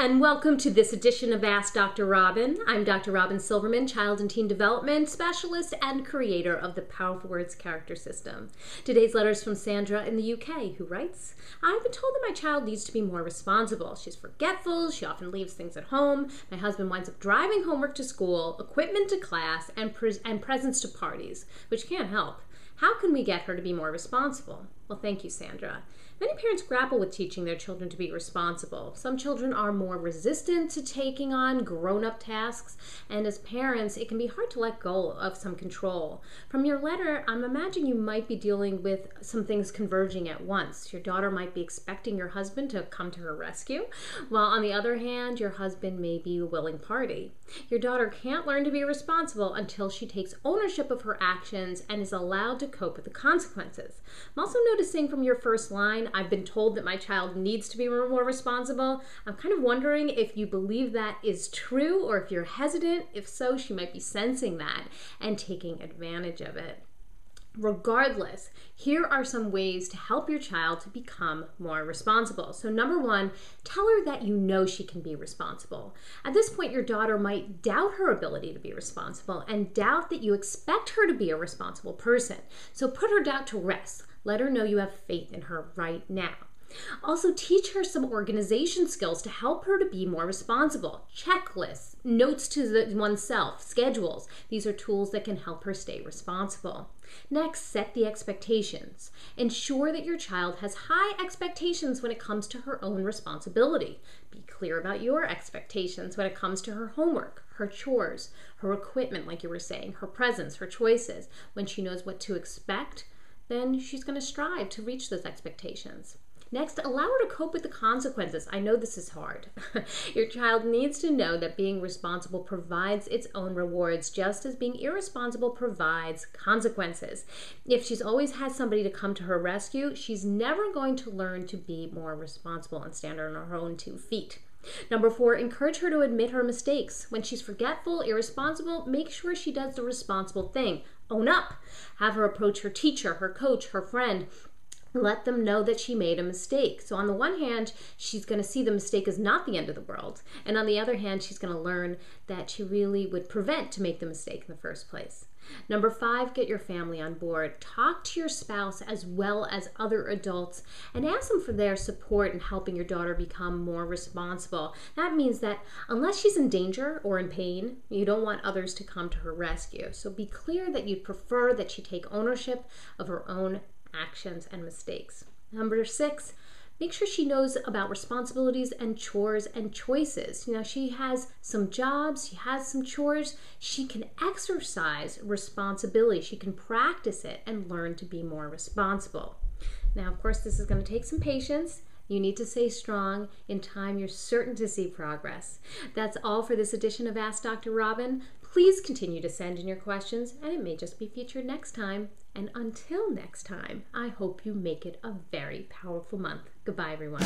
and welcome to this edition of Ask Dr. Robyn. I'm Dr. Robyn Silverman, Child and Teen Development Specialist and creator of the Powerful Words Character System. Today's letter is from Sandra in the UK, who writes, I've been told that my child needs to be more responsible. She's forgetful, she often leaves things at home, my husband winds up driving homework to school, equipment to class, and presents to parties, which can't help. How can we get her to be more responsible? Well, thank you, Sandra. Many parents grapple with teaching their children to be responsible. Some children are more resistant to taking on grown-up tasks, and as parents, it can be hard to let go of some control. From your letter, I'm imagining you might be dealing with some things converging at once. Your daughter might be expecting your husband to come to her rescue, while on the other hand, your husband may be a willing party. Your daughter can't learn to be responsible until she takes ownership of her actions and is allowed to cope with the consequences. I'm also noticing from your first line, I've been told that my child needs to be more responsible. I'm kind of wondering if you believe that is true or if you're hesitant. If so, she might be sensing that and taking advantage of it. Regardless, here are some ways to help your child to become more responsible. So number one, tell her that you know she can be responsible. At this point, your daughter might doubt her ability to be responsible and doubt that you expect her to be a responsible person. So put her doubt to rest. Let her know you have faith in her right now. Also, teach her some organization skills to help her to be more responsible. Checklists, notes to oneself, schedules. These are tools that can help her stay responsible. Next, set the expectations. Ensure that your child has high expectations when it comes to her own responsibility. Be clear about your expectations when it comes to her homework, her chores, her equipment, like you were saying, her presents, her choices. When she knows what to expect, then she's going to strive to reach those expectations. Next, allow her to cope with the consequences. I know this is hard. Your child needs to know that being responsible provides its own rewards, just as being irresponsible provides consequences. If she's always had somebody to come to her rescue, she's never going to learn to be more responsible and stand on her own 2 feet. Number 4, encourage her to admit her mistakes. When she's forgetful, irresponsible, make sure she does the responsible thing. Own up. Have her approach her teacher, her coach, her friend. Let them know that she made a mistake. So on the one hand, she's going to see the mistake as not the end of the world. And on the other hand, she's going to learn that she really would prevent to make the mistake in the first place. Number 5, get your family on board. Talk to your spouse as well as other adults and ask them for their support in helping your daughter become more responsible. That means that unless she's in danger or in pain, you don't want others to come to her rescue. So be clear that you'd prefer that she take ownership of her own actions and mistakes. Number 6, make sure she knows about responsibilities and chores and choices. She has some jobs, she has some chores. She can exercise responsibility. She can practice it and learn to be more responsible. Now, of course, this is going to take some patience. You need to stay strong. In time, you're certain to see progress. That's all for this edition of Ask Dr. Robyn. Please continue to send in your questions, and it may just be featured next time. And until next time, I hope you make it a very powerful month. Goodbye, everyone.